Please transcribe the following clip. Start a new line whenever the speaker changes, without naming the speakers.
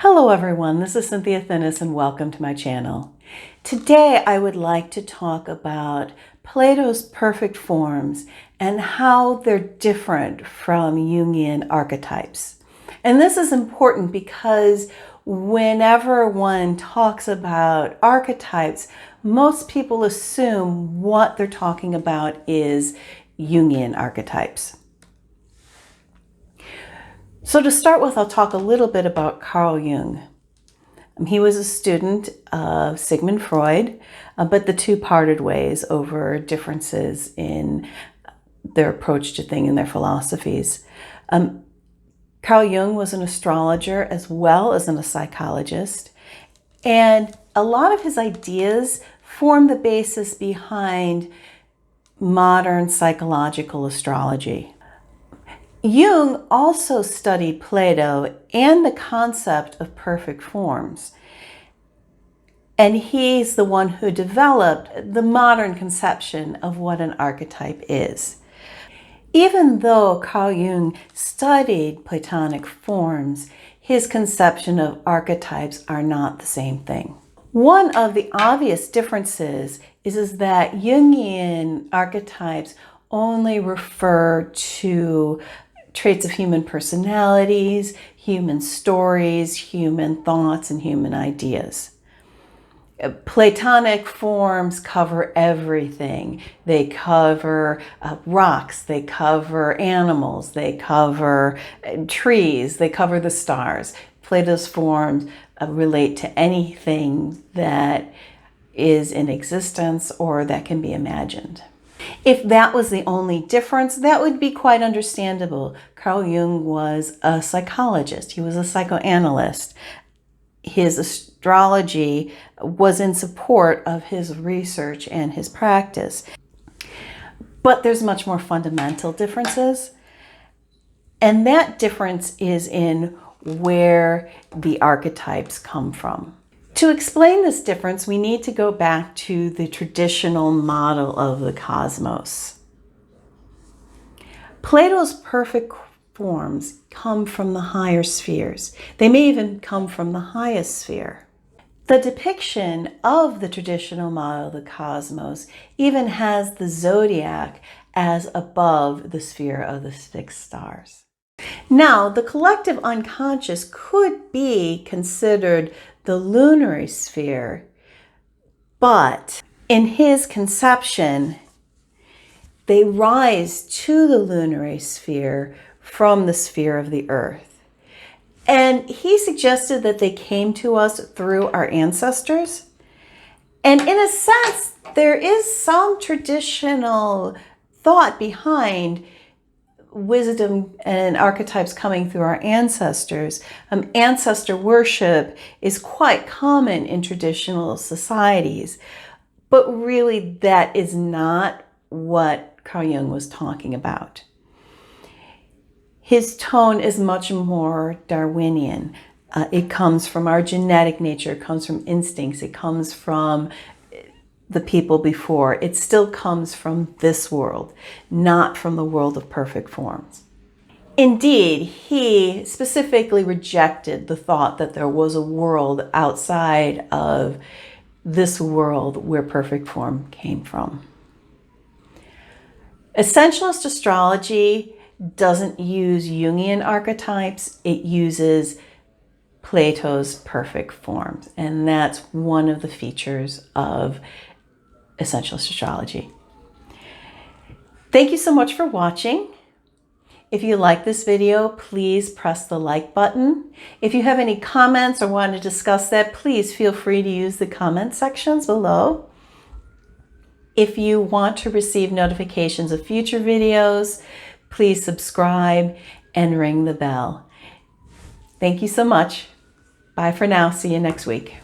Hello everyone, this is Cynthia Thinnis and welcome to my channel. Today I would like to talk about Plato's perfect forms and how they're different from Jungian archetypes. And this is important because whenever one talks about archetypes, most people assume what they're talking about is Jungian archetypes. So to start with, I'll talk a little bit about Carl Jung. He was a student of Sigmund Freud, but the two parted ways over differences in their approach to things and their philosophies. Carl Jung was an astrologer as well as a psychologist, and a lot of his ideas form the basis behind modern psychological astrology. Jung also studied Plato and the concept of perfect forms. And he's the one who developed the modern conception of what an archetype is. Even though Carl Jung studied Platonic forms, his conception of archetypes are not the same thing. One of the obvious differences is that Jungian archetypes only refer to traits of human personalities, human stories, human thoughts, and human ideas. Platonic forms cover everything. They cover rocks, they cover animals, they cover trees, they cover the stars. Plato's forms relate to anything that is in existence or that can be imagined. If that was the only difference, that would be quite understandable. Carl Jung was a psychologist. He was a psychoanalyst. His astrology was in support of his research and his practice. But there's much more fundamental differences. And that difference is in where the archetypes come from. To explain this difference, we need to go back to the traditional model of the cosmos. Plato's perfect forms come from the higher spheres. They may even come from the highest sphere. The depiction of the traditional model of the cosmos even has the zodiac as above the sphere of the fixed stars. Now, the collective unconscious could be considered the lunar sphere, but in his conception, they rise to the lunar sphere from the sphere of the earth. And he suggested that they came to us through our ancestors. And in a sense, there is some traditional thought behind wisdom and archetypes coming through our ancestors. Ancestor worship is quite common in traditional societies, but really that is not what Carl Jung was talking about. His tone is much more Darwinian. It comes from our genetic nature, it comes from instincts, it comes from the people before. It still comes from this world, not from the world of perfect forms. Indeed, he specifically rejected the thought that there was a world outside of this world where perfect form came from. Essentialist astrology doesn't use Jungian archetypes, it uses Plato's perfect forms, and that's one of the features of Essentialist Astrology. Thank you so much for watching. If you like this video, please press the like button. If you have any comments or want to discuss that, please feel free to use the comment sections below. If you want to receive notifications of future videos, please subscribe and ring the bell. Thank you so much. Bye for now. See you next week.